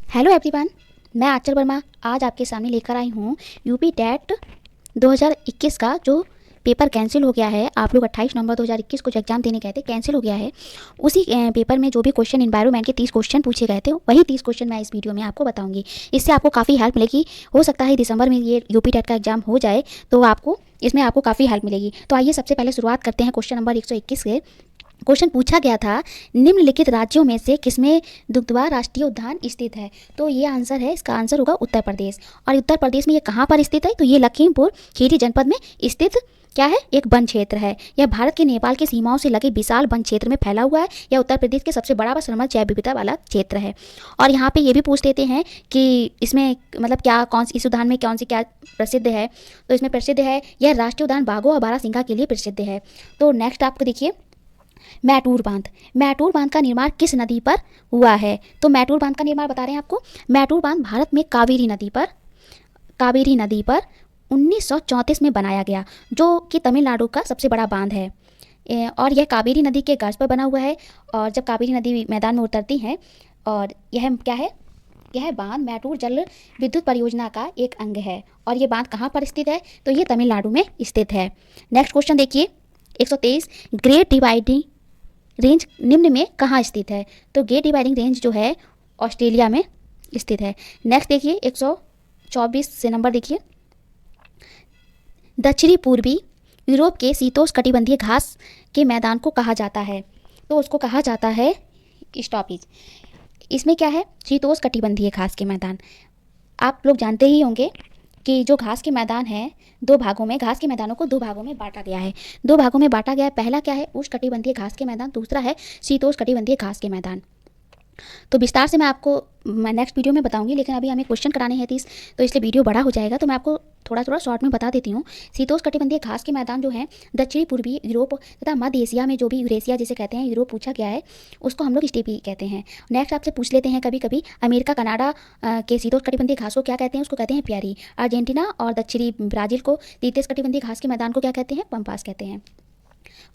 Hello everyone, मैं आंचल वर्मा आज आपके सामने लेकर आई हूँ यूपी टेट 2021 का जो पेपर कैंसिल हो गया है। आप लोग 28 नवंबर 2021 को जो एग्जाम देने गए थे कैंसिल हो गया है। उसी पेपर में जो भी क्वेश्चन एनवायरनमेंट के 30 क्वेश्चन पूछे गए थे वही 30 क्वेश्चन मैं इस वीडियो में आपको बताऊंगी। इससे आपको काफ़ी हेल्प मिलेगी। हो सकता है दिसंबर में ये यूपी टेट का एग्जाम हो जाए तो इसमें आपको काफ़ी हेल्प मिलेगी। तो आइए सबसे पहले शुरुआत करते हैं क्वेश्चन नंबर 121 से। क्वेश्चन पूछा गया था, निम्नलिखित राज्यों में से किसमें दुग्धवा राष्ट्रीय उद्यान स्थित है। तो ये आंसर है, इसका आंसर होगा उत्तर प्रदेश। और उत्तर प्रदेश में ये कहाँ पर स्थित है, तो ये लखीमपुर खीरी जनपद में स्थित क्या है, एक वन क्षेत्र है। यह भारत के नेपाल की सीमाओं से लगे विशाल वन क्षेत्र में फैला हुआ है। यह उत्तर प्रदेश के सबसे बड़ा व सर्वमय जैव विविधता वाला क्षेत्र है। और यहाँ पे ये भी पूछ लेते हैं कि इसमें मतलब क्या कौन इस उद्यान में कौन सी क्या प्रसिद्ध है। तो इसमें प्रसिद्ध है, यह राष्ट्रीय उद्यान बाघों और बारहसिंघा के लिए प्रसिद्ध है। तो नेक्स्ट आपको देखिए, मैटूर बांध का निर्माण किस नदी पर हुआ है। तो मैटूर बांध का निर्माण बता रहे हैं आपको। मैटूर बांध भारत में कावेरी नदी पर 1934 में बनाया गया, जो कि तमिलनाडु का सबसे बड़ा बांध है। और यह कावेरी नदी के गर्ज पर बना हुआ है। और जब कावेरी नदी मैदान में उतरती है, और यह क्या है, यह बांध मैटूर जल विद्युत परियोजना का एक अंग है। और यह बांध कहाँ पर स्थित है, तो ये तमिलनाडु में स्थित है। नेक्स्ट क्वेश्चन देखिए 123, ग्रेट डिवाइडिंग रेंज निम्न में कहाँ स्थित है। तो ग्रेट डिवाइडिंग रेंज जो है ऑस्ट्रेलिया में स्थित है। नेक्स्ट देखिए 124 से नंबर देखिए, दक्षिणी पूर्वी यूरोप के शीतोष्णकटिबंधीय घास के मैदान को कहा जाता है। तो उसको कहा जाता है स्टॉपेज। इसमें क्या है, शीतोष्णकटिबंधीय घास के मैदान। आप लोग जानते ही होंगे कि जो घास के मैदान है घास के मैदानों को दो भागों में बांटा गया है। पहला क्या है, उष्णकटिबंधीय घास के मैदान, दूसरा है शीतोष्णकटिबंधीय घास के मैदान। तो विस्तार से मैं नेक्स्ट वीडियो में बताऊंगी, लेकिन अभी हमें क्वेश्चन कराने हैं 30, तो इसलिए वीडियो बड़ा हो जाएगा। तो मैं आपको थोड़ा शॉर्ट में बता देती हूँ। शीतोष्णकटिबंधीय घास के मैदान जो है दक्षिणी पूर्वी यूरोप तथा मध्य एशिया में, जो भी यूरेशिया जिसे कहते हैं, यूरोप पूछा गया है, उसको हम लोग स्टेपी कहते हैं। नेक्स्ट आपसे पूछ लेते हैं कभी कभी, अमेरिका कनाडा के शीतोष्णकटिबंधीय घास को क्या कहते हैं, उसको कहते हैं प्यारी। अर्जेंटीना और दक्षिणी ब्राजील को शीतोष्णकटिबंधीय घास के मैदान को क्या कहते हैं, पम्पास कहते हैं।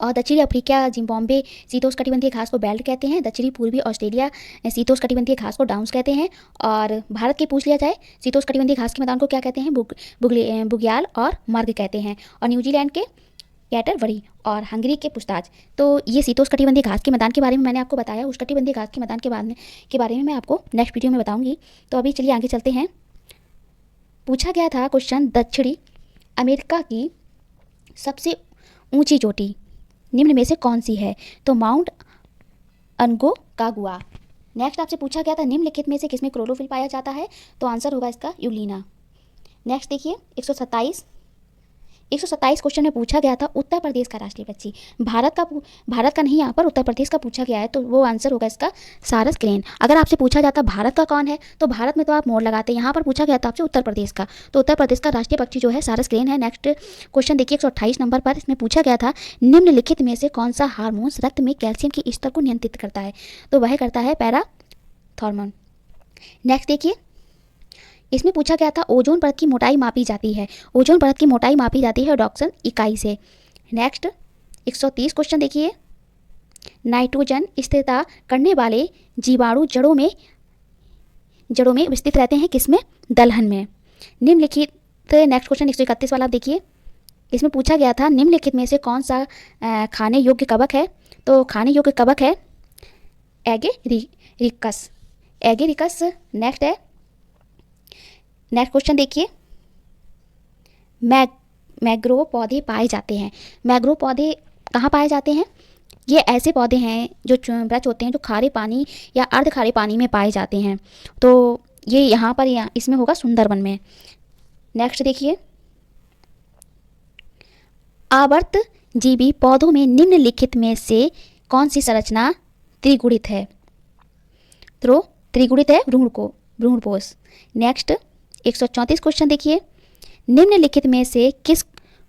और दक्षिणी अफ्रीका जिम्बाब्वे शीतोष्णकटिबंधीय घास को बेल्ट कहते हैं। दक्षिणी पूर्वी ऑस्ट्रेलिया शीतोष्णकटिबंधीय घास को डाउन्स कहते हैं। और भारत के पूछ लिया जाए, शीतोष्णकटिबंधीय घास के मैदान को क्या कहते हैं, बुग्याल और मार्ग कहते हैं। और न्यूजीलैंड के कैटरबरी और हंगरी के पुछताछ। तो ये शीतोष्णकटिबंधीय घास के मैदान के बारे में मैंने आपको बताया। उष्णकटिबंधीय घास के मैदान के बारे में मैं आपको नेक्स्ट वीडियो में बताऊंगी। तो अभी चलिए आगे चलते हैं। पूछा गया था क्वेश्चन, दक्षिणी अमेरिका की सबसे ऊंची चोटी निम्न में से कौन सी है। तो माउंट अनकोंकागुआ। नेक्स्ट आपसे पूछा गया था, निम्नलिखित में से किसमें क्लोरोफिल पाया जाता है। तो आंसर होगा इसका यूलिना। नेक्स्ट देखिए 127 क्वेश्चन में पूछा गया था, उत्तर प्रदेश का राष्ट्रीय पक्षी। भारत का नहीं, यहाँ पर उत्तर प्रदेश का पूछा गया है, तो वो आंसर होगा इसका सारस क्रेन। अगर आपसे पूछा जाता भारत का कौन है, तो भारत में तो आप मोर लगाते हैं। यहाँ पर पूछा गया था आपसे उत्तर प्रदेश का, तो उत्तर प्रदेश का राष्ट्रीय पक्षी जो है सारस क्रेन है। नेक्स्ट क्वेश्चन देखिए 128 नंबर पर, इसमें पूछा गया था, निम्नलिखित में से कौन सा हार्मोन्स रक्त में कैल्शियम के स्तर को नियंत्रित करता है। तो वह करता है पैराथॉर्मोन। नेक्स्ट देखिए, इसमें पूछा गया था, ओजोन परत की मोटाई मापी जाती है। ओजोन परत की मोटाई मापी जाती है डॉक्सन इकाई से। नेक्स्ट 130 क्वेश्चन देखिए, नाइट्रोजन स्थिरता करने वाले जीवाणु जड़ों में विस्तृत रहते हैं, किसमें, दलहन में। निम्नलिखित नेक्स्ट क्वेश्चन 131 वाला देखिए, इसमें पूछा गया था, निम्नलिखित में से कौन सा खाने योग्य कवक है। तो खाने योग्य कवक है एगेरिकस। नेक्स्ट क्वेश्चन देखिए, मैंग्रोव पौधे पाए जाते हैं। मैंग्रोव पौधे कहाँ पाए जाते हैं, ये ऐसे पौधे हैं जो वृक्ष होते हैं जो खारे पानी या अर्ध खारे पानी में पाए जाते हैं। तो ये यहाँ पर इसमें होगा सुंदरवन में। नेक्स्ट देखिए, आवर्त जीवी पौधों में निम्नलिखित में से कौन सी संरचना त्रिगुणित है। तो त्रिगुणित है भ्रूणपोष। नेक्स्ट 134 क्वेश्चन देखिए, निम्नलिखित में से किस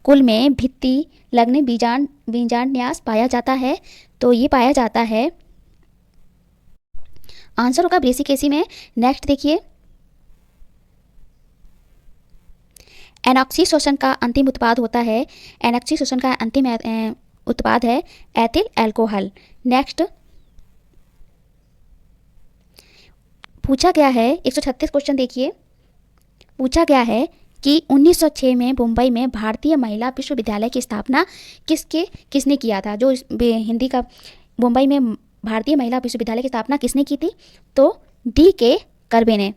कुल में भित्ति लग्न बीजांडन्यास पाया जाता है। तो ये पाया जाता है, आंसर होगा ब्रेसिकेसी में। नेक्स्ट देखिए, एनॉक्सी शोषण का अंतिम उत्पाद होता है, एनॉक्सी शोषण का अंतिम उत्पाद है एथिल अल्कोहल। नेक्स्ट पूछा गया है 136 क्वेश्चन देखिए, पूछा गया है कि 1906 में मुंबई में भारतीय महिला विश्वविद्यालय की स्थापना किसने किया था। जो हिंदी का मुंबई में भारतीय महिला विश्वविद्यालय की स्थापना किसने की थी, तो D.K. कर्बे ने।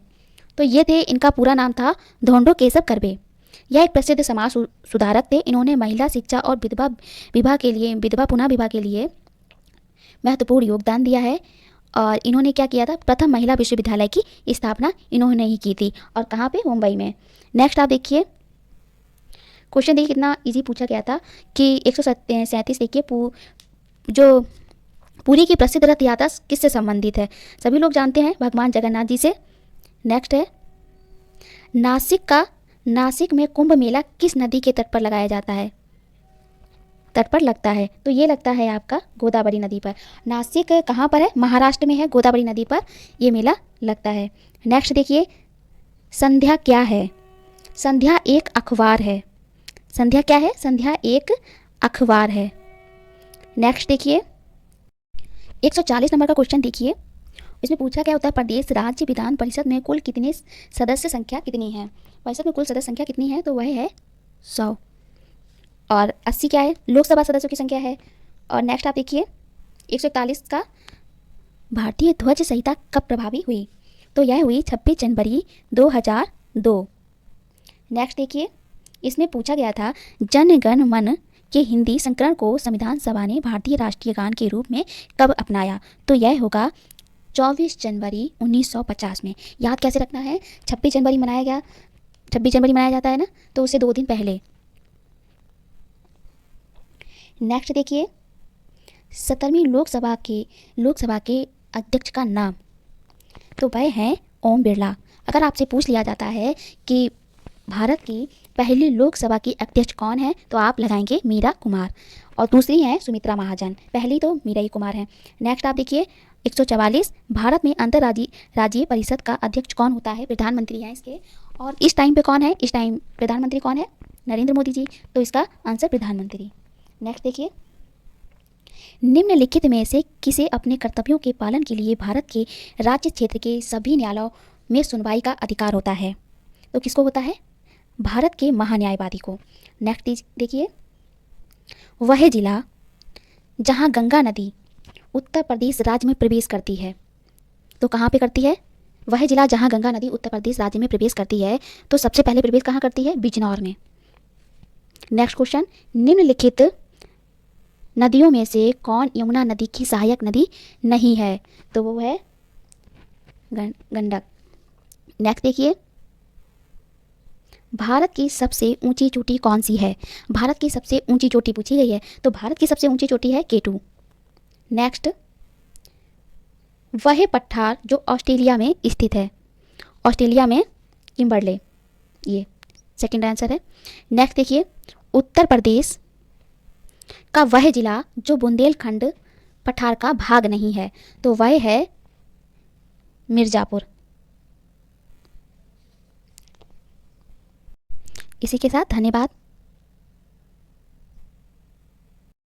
तो ये थे, इनका पूरा नाम था धोंडो केशव कर्बे। यह एक प्रसिद्ध समाज सुधारक थे। इन्होंने महिला शिक्षा और विधवा पुनः विवाह के लिए महत्वपूर्ण योगदान दिया है। और इन्होंने क्या किया था, प्रथम महिला विश्वविद्यालय की स्थापना इन्होंने ही की थी। और कहाँ पे, मुंबई में। नेक्स्ट आप देखिए क्वेश्चन, देखिए कितना इजी पूछा गया था कि 137 देखिए, जो पुरी की प्रसिद्ध रथ यात्रा किससे संबंधित है। सभी लोग जानते हैं, भगवान जगन्नाथ जी से। नेक्स्ट है, नासिक में कुंभ मेला किस नदी के तट पर लगाया जाता है, तट पर लगता है, तो ये लगता है आपका गोदावरी नदी पर। नासिक कहाँ पर है, महाराष्ट्र में है, गोदावरी नदी पर ये मेला लगता है। नेक्स्ट देखिए, संध्या क्या है। संध्या एक अखबार है। संध्या क्या है, संध्या एक अखबार है। नेक्स्ट देखिए 140 नंबर का क्वेश्चन देखिए, इसमें पूछा गया उत्तर प्रदेश राज्य विधान परिषद में कुल कितने सदस्य संख्या कितनी है। परिषद में कुल सदस्य संख्या कितनी है, तो वह है 100। और 80 क्या है, लोकसभा सदस्यों की संख्या है। और नेक्स्ट आप देखिए 141 का, भारतीय ध्वज संहिता कब प्रभावी हुई, तो यह हुई 26 जनवरी 2002। नेक्स्ट देखिए, इसमें पूछा गया था जन गण मन के हिंदी संस्करण को संविधान सभा ने भारतीय राष्ट्रीय गान के रूप में कब अपनाया, तो यह होगा 24 जनवरी 1950 में। याद कैसे रखना है, 26 जनवरी मनाया जाता है ना, तो उससे 2 दिन पहले। नेक्स्ट देखिए 17वीं लोकसभा के अध्यक्ष का नाम, तो वह है ओम बिरला। अगर आपसे पूछ लिया जाता है कि भारत की पहली लोकसभा की अध्यक्ष कौन है, तो आप लगाएंगे मीरा कुमार, और दूसरी हैं सुमित्रा महाजन, पहली तो मीरा ही कुमार है। नेक्स्ट आप देखिए 144, भारत में राज्य परिषद का अध्यक्ष कौन होता है, प्रधानमंत्री हैं इसके। और इस टाइम पे कौन है, इस टाइम प्रधानमंत्री कौन है, नरेंद्र मोदी जी, तो इसका आंसर प्रधानमंत्री। नेक्स्ट देखिए, निम्नलिखित में से किसे अपने कर्तव्यों के पालन के लिए भारत के राज्य क्षेत्र के सभी न्यायालयों में सुनवाई का अधिकार होता है, तो किसको होता है, भारत के महान्यायवादी को। नेक्स्ट देखिए, वह जिला जहां गंगा नदी उत्तर प्रदेश राज्य में प्रवेश करती है, तो कहाँ पे करती है, वह जिला जहां गंगा नदी उत्तर प्रदेश राज्य में प्रवेश करती है, तो सबसे पहले प्रवेश कहाँ करती है, बिजनौर में। नेक्स्ट क्वेश्चन, निम्नलिखित नदियों में से कौन यमुना नदी की सहायक नदी नहीं है, तो वो है गंडक। नेक्स्ट देखिए, भारत की सबसे ऊंची चोटी कौन सी है, भारत की सबसे ऊंची चोटी पूछी गई है, तो भारत की सबसे ऊंची चोटी है K2। नेक्स्ट, वह पठार जो ऑस्ट्रेलिया में स्थित है, ऑस्ट्रेलिया में किम्बरले, ये सेकंड आंसर है। नेक्स्ट देखिए, उत्तर प्रदेश का वह जिला जो बुंदेलखंड पठार का भाग नहीं है, तो वह है मिर्ज़ापुर। इसी के साथ धन्यवाद।